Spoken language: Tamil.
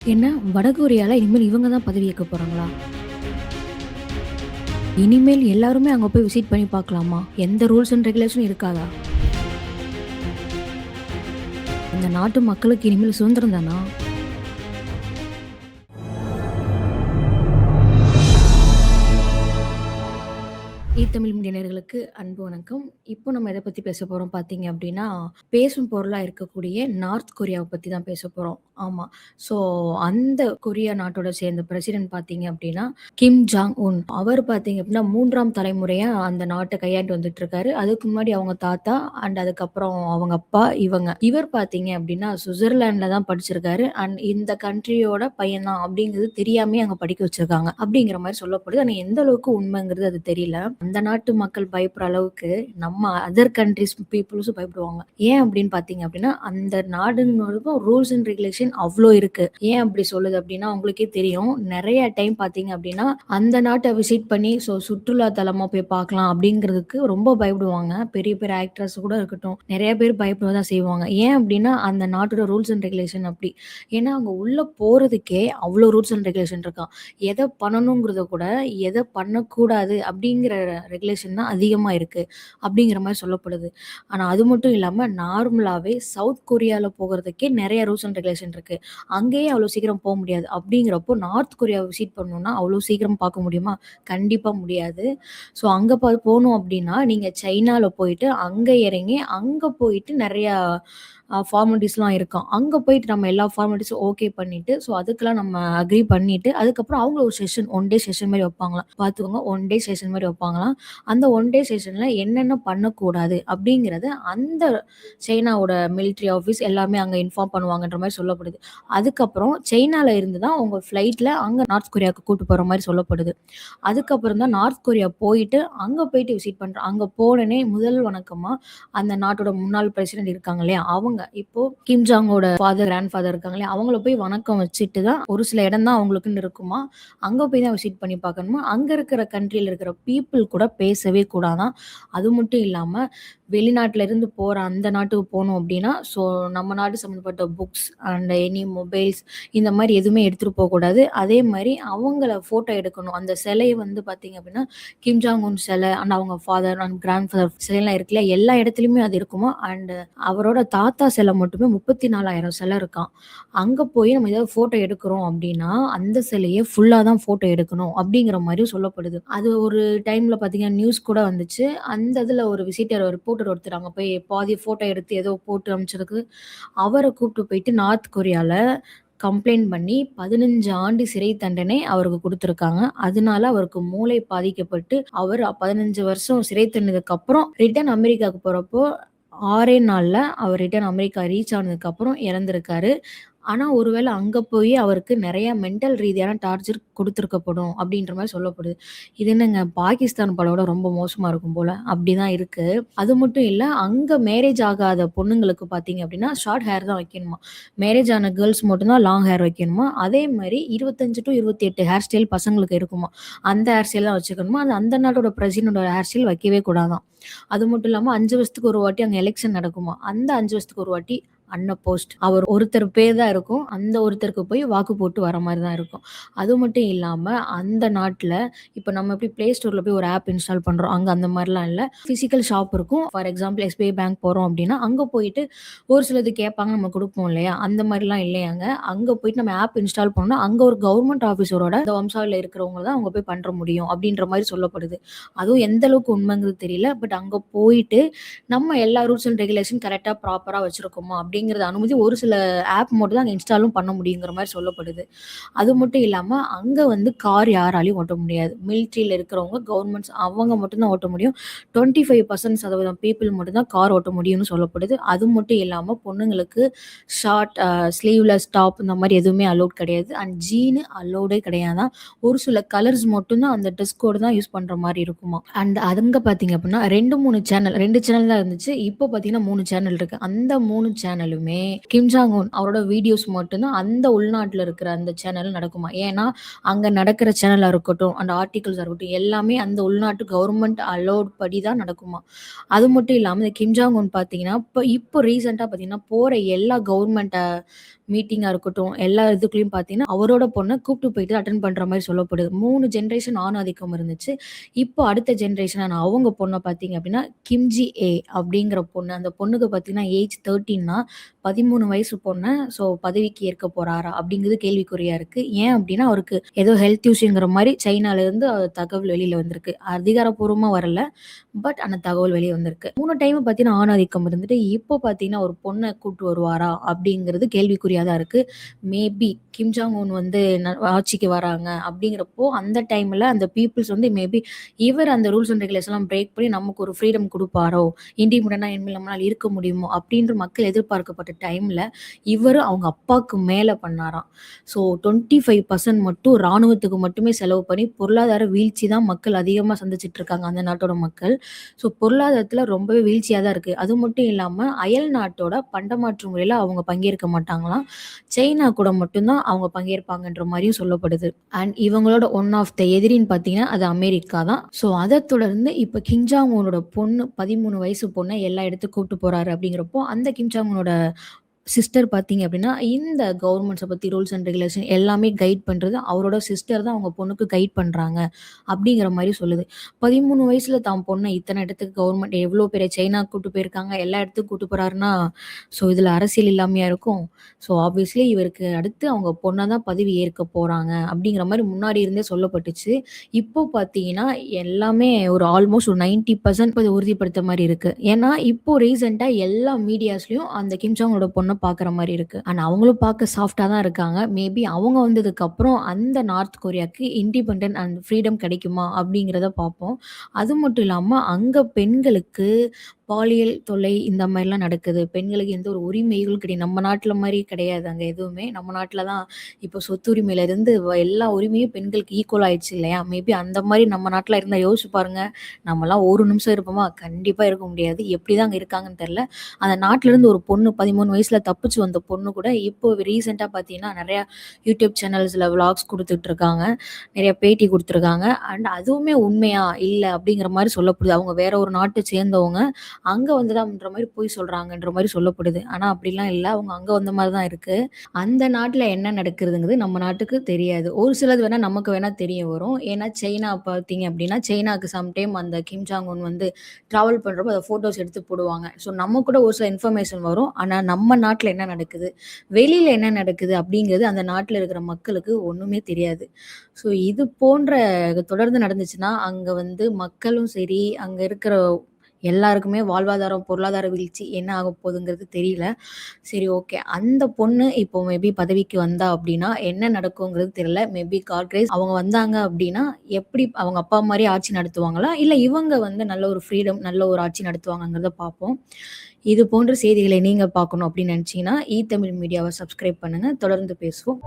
என்ன வடகொரியால இனிமேல் இவங்க தான் பதவியேற்க போறாங்களா? இனிமேல் எல்லாருமே அங்க போய் விசிட் பண்ணி பார்க்கலாமா? எந்த ரூல்ஸ் அண்ட் ரெகுலேஷனும் இருக்காதா? அந்த நாட்டு மக்களுக்கு இனிமேல் சுதந்திரம் தானா? தமிழ் மீடிய நேயர்களுக்கு அன்பு வணக்கம். இப்போ நம்ம எத பத்தி பேச போறோம் பார்த்தீங்க அப்டின்னா, பேசும் பொருளா இருக்கக்கூடிய நார்த் கொரியாவ பத்தி தான் பேச போறோம். ஆமா. ஸோ அந்த கொரியா நாட்டோட சேர்ந்த பிரசிடென்ட் பார்த்தீங்க அப்டின்னா, கிம் ஜாங் உன். அவர் பார்த்தீங்க அப்டின்னா 3ஆம் தலைமுறையா அந்த நாட்ட கையாண்டு வந்துட்டுருக்காரு. அதுக்கு முன்னாடி அவங்க தாத்தா அண்ட் அதுக்கப்புறம் அவங்க அப்பா இவங்க. இவர் பார்த்தீங்க அப்டின்னா சுவிட்சர்லாண்ட்ல தான் படிச்சிருக்காரு. அண்ட் இந்த கண்ட்ரியோட பையன் தான் அப்டிங்கிறது தெரியாமயே அங்க படிக்க வச்சிருக்காங்க. அப்டிங்கிற மாரி சொல்லப்படுது. ஆனா எந்த அளவுக்கு உண்மைங்கிறது அது தெரியல. அந்த நாட்டு மக்கள் பயப்படுற அளவுக்கு நம்ம அதர் கண்ட்ரீஸ் பீப்புள்ஸும் பயப்படுவாங்க. ஏன் அப்படின்னு பார்த்தீங்க அப்படின்னா, அந்த நாடுங்களுக்கும் ரூல்ஸ் அண்ட் ரெகுலேஷன் அவ்ளோ இருக்கு. ஏன் அப்படி சொல்லுது அப்படின்னா, உங்களுக்கே தெரியும். நெறைய டைம் பார்த்தீங்க அப்படின்னா, அந்த நாட்ட விசிட் பண்ணி சுற்றுலா தலமா போய் பார்க்கலாம் அப்படிங்கிறதுக்கு ரொம்ப பயப்படுவாங்க. பெரிய பெரிய ஆக்டர்ஸ் கூட இருக்கட்டும். நெறைய பேர் பயப்பட தான் செய்வாங்க. ஏன் அப்படின்னா, அந்த நாட்டோட ரூல்ஸ் அண்ட் ரெகுலேஷன் அப்படி. ஏன்னா, அங்க உள்ள போறதுக்கே அவ்ளோ ரூல்ஸ் அண்ட் ரெகுலேஷன் இருக்காம். எத பண்ணணுங்கிறத கூட, எத பண்ணக்கூடாது அப்படிங்கிற ரெகுலேஷன் தான் அதிகமா இருக்கு. அப்படிங்கிற மாரி சொல்லப்படுது. ஆனா அது மட்டும் இல்லாம நார்மலாவே சவுத் கொரியால போகறதுக்கே நெறைய ரூல்ஸ் அண்ட் ரெகுலேஷன் இருக்கு. அங்கேயே அவ்வளோ சீக்கிரம் போ முடியாது. அப்படிங்கிறப்போ நார்த் கொரியாவ விசிட் பண்ணணும்னா அவ்வளோ சீக்கிரம் பார்க்க முடியுமா? கண்டிப்பா முடியாது. அங்க போணும் அப்படின்னா, நீங்க சைனால போயிட்டு, அங்க இறங்கி, அங்க போயிட்டு நெறையா ஃபார்மாலிட்டீஸ்லாம் இருக்காம். அங்க போயிட்டு நம்ம எல்லா ஃபார்மாலிட்டீஸும் ஓகே பண்ணிட்டு, அதுக்கெல்லாம் நம்ம அக்ரி பண்ணிட்டு, அதுக்கப்புறம் அவங்க ஒரு செஷன், ஒன் டே செஷன் மாரி வைப்பாங்களாம். பார்த்துக்கோங்க, ஒன் டே செஷன் மாரி வைப்பாங்களாம். அந்த ஒன் டே செஷன்ல என்னென்ன பண்ணக்கூடாது அப்படிங்கிறத அந்த சைனாவோட மிலிட்டரி ஆஃபீஸ் எல்லாமே அங்க இன்ஃபார்ம் பண்ணுவாங்கன்ற மாரி சொல்லப்படுது. அதுக்கப்புறம் சைனால இருந்து தான் உங்க ஃப்ளைட்ல அங்க நார்த் கொரியாவுக்கு கூட்டு போற மாரி சொல்லப்படுது. அதுக்கப்புறம் தான் நார்த் கொரியா போயிட்டு, அங்க போயிட்டு விசிட் பண்றோம். அங்க போனோனே முதல் வணக்கமா அந்த நாட்டோட முன்னாள் பிரசிடென்ட் இருக்காங்க இல்லையா? அவங்க இப்போ கிம் ஜாங்கோட கிராண்ட் ஃபாதர் இருக்காங்க இல்லையா? அவங்கள போய் வணக்கம் வச்சுட்டு தான் ஒரு சில இடம் தான் அவங்களுக்குன்னு இருக்குமா. அங்க போய் தான் விசிட் பண்ணி பார்க்கணுமா. அங்க இருக்கிற கண்ட்ரில இருக்கிற பீப்பிள் கூட பேசவே கூடாதாம். அது மட்டும் இல்லாம வெளிநாட்டுல இருந்து போற அந்த நாட்டுக்கு போனோம் அப்படின்னா, நம்ம நாடு சம்மந்தப்பட்ட புக்ஸ் அண்ட் எனி மொபைல்ஸ் இந்த மாரி எதுவுமே எடுத்துட்டு போகக்கூடாது. அதே மாரி அவங்கள ஃபோட்டோ எடுக்கணும். அந்த சிலைய வந்து பார்த்தீங்க அப்படின்னா, கிம் ஜாங் உன் சிலை அண்ட் அவங்க ஃபாதர் அண்ட் கிராண்ட் ஃபாதர் சிலைலாம் இருக்குல்ல, எல்லா இடத்துலயுமே அது இருக்குமா. அண்ட் அவரோட தாத்தா சிலை மட்டுமே 34,000 சிலை இருக்காம். அங்க போய் நம்ம ஏதாவது ஃபோட்டோ எடுக்கிறோம் அப்படின்னா, அந்த சிலைய ஃபுல்லா தான் ஃபோட்டோ எடுக்கணும் அப்படிங்கிற மாரியும் சொல்லப்படுது. அது ஒரு டைம்ல பார்த்தீங்கன்னா, நியூஸ் கூட வந்துச்சு. அந்த இதுல ஒரு ரிப்போர்ட்டர் ஒருத்தர் அங்க போய் பாதி ஃபோட்டோ எடுத்து ஏதோ போட்டு அனுப்பிச்சதுக்கு, அவர கூப்ட்டு போயிட்டு நார்த் கொரியால கம்ப்ளைண்ட் பண்ணி 15 ஆண்டு சிறை தண்டனை அவருக்கு குடுத்துருக்காங்க. அதனால அவருக்கு மூளை பாதிக்கப்பட்டு, அவர் 15 வருஷம் சிறை தண்டனைக்கு அப்புறம் ரிட்டர்ன் அமெரிக்காவுக்கு போறப்போ 6 நாள்ல அவர் ரிட்டர்ன் அமெரிக்கா ரீச் ஆனதுக்கப்புறம் இறந்திருக்காரு. ஆனா, ஒருவேள அங்க போய் அவருக்கு நெறைய மென்டல் ரீதியான டார்ச்சர் குடுத்துருக்கப்படும் அப்டின்ற மாரி சொல்லப்படுது. இது என்னங்க பாகிஸ்தான் படோட ரொம்ப மோசமா இருக்கும் போல. அப்டிதான் இருக்கு. அது மட்டும் இல்ல, அங்க மேரேஜ் ஆகாத பொண்ணுங்களுக்கு பார்த்தீங்க அப்டின்னா, ஷார்ட் ஹேர் தான் வைக்கணுமா. மேரேஜ் ஆன கேர்ள்ஸ் மட்டும் தான் லாங் ஹேர் வைக்கணுமா. அதே மாரி 25 டூ 28 ஹேர் ஸ்டைல் பசங்களுக்கு இருக்குமா. அந்த ஹேர் ஸ்டைல் தான் வச்சுக்கணுமா. அது அந்த நாட்டோட பிரசிடென்ட்டோட ஹேர் ஸ்டைல் வைக்கவே கூடாதாம். அது மட்டும் இல்லாம 5 வருஷத்துக்கு ஒரு வாட்டி அங்க எலக்ஷன் நடக்குமா. அந்த 5 வருஷத்துக்கு ஒரு வாட்டி அன்அப்போஸ்ட் அவர் ஒருத்தர் பேர் தான் இருக்கும். அந்த ஒருத்தருக்கு போய் வாக்கு போட்டு வர மாரி தான் இருக்கும். அது மட்டும் இல்லாம அந்த நாட்ல இப்ப நம்ம எப்படி Play Storeல போய் ஒரு ஆப் இன்ஸ்டால் பண்றோம். அங்க அந்த மாரிலாம் இல்ல. பிசிக்கல் ஷாப் இருக்கும். ஃபார் எக்ஸாம்பிள் எஸ்பிஐ பேங்க் போறோம் அப்டின்னா, அங்க போயிட்டு ஒரு சிலது கேட்பாங்க நம்ம குடுப்போம் இல்லையா? அந்த மாரிலாம் இல்லையாங்க. அங்க போயிட்டு நம்ம ஆப் இன்ஸ்டால் பண்ணோம்னா, அங்க ஒரு கவர்ன்மெண்ட் ஆஃபீஸரோட இந்த வம்சாவளில இருக்கிறவங்க தான் அங்க போய் பண்ற முடியும் அப்டின்ற மாரி சொல்லப்படுது. அதுவும் எந்த அளவுக்கு உண்மைங்கிறது தெரியல. பட் அங்க போயிட்டு நம்ம எல்லா ரூல்ஸ் அண்ட் ரெகுலேஷன் கரெக்ட்டா ப்ராப்பரா வச்சிருக்கோமா அப்படிங்கிறத அனுமதி ஒரு சில ஆப் மட்டும் தான் அங்க இன்ஸ்டாலும் பண்ண முடியுங்கிற மாரி சொல்லப்படுது. அது மட்டும் இல்லாம அங்க வந்து கார் யாராலயும் ஓட்ட முடியாது. மிலிட்டரியில இருக்கிறவங்க, கவர்மெண்ட்ஸ் அவங்க மட்டும் தான் ஓட்ட முடியும். 25% பீப்பிள் மட்டும் தான் கார் ஓட்ட முடியும்னு சொல்லப்படுது. அது மட்டும் இல்லாம பொண்ணுங்களுக்கு ஷார்ட் ஸ்லீவ்லெஸ் டாப் இந்த மாரி எதுவுமே அலோட் கிடையாது. அண்ட் ஜீன் அலோடே கிடையாதாம். ஒரு சில கலர்ஸ் மட்டும் தான் அந்த ட்ரெஸ் கோட் தான் யூஸ் பண்ற மாரி இருக்குமாம். அண்ட் அங்க பார்த்தீங்க அப்படின்னா 2, 3 சேனல் 2 சேனல் தான் இருந்துச்சு. இப்போ பார்த்தீங்கன்னா 3 சேனல் இருக்கு. அந்த 3 சேனலுமே கிம் ஜாங் உன் அவரோட வீடியோஸ் மட்டும் தான் அந்த உள்நாட்டுல இருக்கிற அந்த சேனல்ல நடக்குமா. ஏன்னா, அங்க நடக்கிற சேனலா இருக்கட்டும், அந்த ஆர்டிகிள்ஸா இருக்கட்டும், எல்லாமே அந்த உள்நாட்டு கவர்ன்மெண்ட் அலோட் படி தான் நடக்குமா. அது மட்டும் இல்லாம இந்த கிம் ஜாங் உன் பார்த்தீங்கன்னா, இப்போ ரீசென்ட்டா பார்த்தீங்கன்னா, போற எல்லா கவர்ன்மெண்ட் மீட்டிங்கா இருக்கட்டும், எல்லா இதுக்குள்ளயும் பார்த்தீங்கன்னா, அவரோட பொண்ண கூப்ட்டு போயிட்டு அட்டெண்ட் பண்ற மாரி சொல்லப்படுது. 3 ஜெனரேஷன் ஆண் ஆதிக்கம் இருந்துச்சு. இப்போ அடுத்த ஜெனரேஷனான அவங்க பொண்ண பார்த்தீங்க அப்டின்னா, கிம்ஜி ஏ அப்படிங்கிற பொண்ணு. அந்த பொண்ணுக்கு பார்த்தீங்கன்னா, ஏஜ் 13 தான். 13 வயசு பொண்ணு. ஸோ பதவிக்கு ஏற்க போறாரா? அப்படிங்கிறது கேள்விக்குறியா இருக்கு. ஏன் அப்டின்னா, அவருக்கு ஏதோ ஹெல்த் இஷ்யூங்கிற மாரி சைனாலேருந்து தகவல் வெளில வந்திருக்கு. அதிகாரப்பூர்வமா வரல. பட் ஆனா தகவல் வெளிய வந்திருக்கு. 3 டைம் பார்த்தீங்கன்னா, ஆணாதிக்கம் இருந்துட்டு, இப்போ பார்த்தீங்கன்னா, ஒரு பொண்ண கூட்டு வருவாரா? அப்படிங்கிறது கேள்விக்குறியா தான் இருக்கு. மேபி கிம் ஜாங் உன் வந்து ஆட்சிக்கு வராங்க அப்படிங்கிறப்போ, அந்த டைம்ல அந்த பீப்பிள்ஸ் வந்து மேபி இவர் அந்த ரூல்ஸ் அண்ட் ரெகுலேஷன்லாம் பிரேக் பண்ணி நமக்கு ஒரு ஃப்ரீடம் குடுப்பாரோ! இண்டிபெண்டன்ட்டா இனிமேல் நம்மளால இருக்க முடியுமோ! அப்படின்ற மக்கள் எதிர்பார்க்கப்பட்ட டைம்ல, இவரு அவங்க அப்பாக்கு மேல பண்ணாராம். ஸோ 25% மட்டும் ராணுவத்துக்கு மட்டுமே செலவு பண்ணி, பொருளாதார வீழ்ச்சி தான் மக்கள் அதிகமா சந்திச்சுட்டு இருக்காங்க, அந்த நாட்டோட மக்கள். ஸோ பொருளாதாரத்தில ரொம்பவே வீழ்ச்சியா தான் இருக்கு. அது மட்டும் இல்லாம, அயல் நாட்டோட பண்டமாற்று முறையில அவங்க பங்கேற்க மாட்டாங்களாம். சைனா கூட மட்டும் தான் அவங்க பங்கேற்பாங்கன்ற மாரியும் சொல்லப்படுது. அண்ட் இவங்களோட ஒன் ஆஃப் த எதிரின்னு பார்த்தீங்கன்னா, அது அமெரிக்கா தான். ஸோ அத தொடர்ந்து இப்ப கிம் ஜாங் உனோட பொண்ணு 13 வயசு பொண்ண எல்லா இடத்துக்கும் கூட்டு போறாரு அப்படிங்கிறப்போ, அந்த கிம் ஜாங் உனோட சிஸ்டர் பார்த்தீங்க அப்படின்னா, இந்த கவர்மெண்ட்ஸ பத்தி ரூல்ஸ் அண்ட் ரெகுலேஷன் எல்லாமே கைட் பண்றது அவரோட சிஸ்டர் தான் அவங்க பொண்ணுக்கு கைட் பண்றாங்க. அப்படிங்கிற மாரி சொல்லுது. 13 வயசுல தான் பொண்ண இத்தன இடத்துக்கு கவர்மெண்ட் எவ்வளோ பெரிய சைனா கூட்டு போயிருக்காங்க. எல்லா இடத்துக்கும் கூட்டு போறாருன்னா, ஸோ இதுல அரசியல் இல்லாமயா இருக்கும்? ஸோ ஆப்வியஸ்லி இவருக்கு அடுத்து அவங்க பொண்ண தான் பதவி ஏற்க போறாங்க. அப்படிங்கிற மாரி முன்னாடி இருந்தே சொல்லப்பட்டுச்சு. இப்போ பார்த்தீங்கன்னா, எல்லாமே ஒரு ஆல்மோஸ்ட் ஒரு 90% அது உறுதிப்படுத்த மாரி இருக்கு. ஏன்னா, இப்போ ரீசென்ட்டா எல்லா மீடியாஸ்லயும் அந்த கிம் ஜாங்கோட பொண்ண பார்க்குற மாரி இருக்கு. ஆனா அவங்களும் பார்க்க சாஃப்ட்டா தான் இருக்காங்க. மேபி அவங்க வந்ததுக்கப்புறம் அந்த நார்த் கொரியாக்கு இண்டிபெண்டன்ட் அண்ட் ஃப்ரீடம் கிடைக்குமா? அப்படிங்கிறத பார்ப்போம். அது மட்டும் இல்லாம அங்க பெண்களுக்கு பாலியல் தொல்லை இந்த மாரிலாம் நடக்குது. பெண்களுக்கு எந்த ஒரு உரிமைகளும் கிடையாது. நம்ம நாட்ல மாரி கிடையாது அங்க எதுவுமே. நம்ம நாட்ல தான் இப்போ சொத்துரிமையிலருந்து எல்லா உரிமையும் பெண்களுக்கு ஈக்குவல் ஆயிடுச்சு இல்லையா? மேபி அந்த மாரி நம்ம நாட்ல இருந்தா யோசிச்சு பாருங்க. நம்மலாம் ஒரு நிமிஷம் இருப்போமா? கண்டிப்பா இருக்க முடியாது. எப்படி தான் அங்க இருக்காங்கன்னு தெரியல. அந்த நாட்டிலருந்து ஒரு பொண்ணு 13 வயசுல தப்பிச்சு வந்த பொண்ணு கூட இப்போ ரீசென்ட்டா பார்த்தீங்கன்னா, நெறையா யூடியூப் சேனல்ஸ்ல விளாக்ஸ் குடுத்துட்டு இருக்காங்க. நெறைய பேட்டி குடுத்துருக்காங்க. அண்ட் அதுவுமே உண்மையா? இல்ல அப்படிங்கிற மாரி சொல்லப்படுது. அவங்க வேற ஒரு நாட்ட சேர்ந்தவங்க. அங்க வந்துதான்ற மாரி பொய் சொல்றாங்கன்ற மாரி சொல்லப்படுது. ஆனா அப்படிலாம் இல்ல. அவங்க அங்க வந்த மாரி தான் இருக்கு. அந்த நாட்ல என்ன நடக்குதுங்கிறது நம்ம நாட்டுக்கு தெரியாது. ஒரு சிலது வேணா நமக்கு வேணா தெரிய வரும். ஏன்னா சைனா பார்த்தீங்க அப்படின்னா, சைனாக்கு சம்டைம் அந்த கிம் ஜாங் உன் வந்து டிராவல் பண்றப்போ அத ஃபோட்டோஸ் எடுத்து போடுவாங்க. ஸோ நம்ம கூட ஒரு சில இன்ஃபர்மேஷன் வரும். ஆனா நம்ம நாட்ல என்ன நடக்குது? வெளியில என்ன நடக்குது? அப்படிங்கிறது அந்த நாட்ல இருக்கிற மக்களுக்கு ஒண்ணுமே தெரியாது. ஸோ இது போன்ற தொடர்ந்து நடந்துச்சுன்னா, அங்க வந்து மக்களும் சரி, அங்க இருக்கிற எல்லாருக்குமே வாழ்வாதாரம், பொருளாதார வீழ்ச்சி என்ன ஆகப்போதுங்கிறது தெரியல. சரி ஓகே. அந்த பொண்ணு இப்போ மேபி பதவிக்கு வந்தா அப்டின்னா, என்ன நடக்குங்கிறது தெரியல. மேபி காட் கிரேஸ் அவங்க வந்தாங்க அப்டின்னா, எப்படி அவங்க அப்பா மாரி ஆட்சி நடத்துவாங்களா? இல்ல இவங்க வந்து நல்ல ஒரு ஃப்ரீடம், நல்ல ஒரு ஆட்சி நடத்துவாங்கங்கிறத பார்ப்போம். இது போன்ற செய்திகளை நீங்க பார்க்கணும் அப்டின்னு நெனச்சீங்கன்னா, தமிழ் மீடியாவ சப்ஸ்கிரைப் பண்ணுங்க. தொடர்ந்து பேசுவோம்.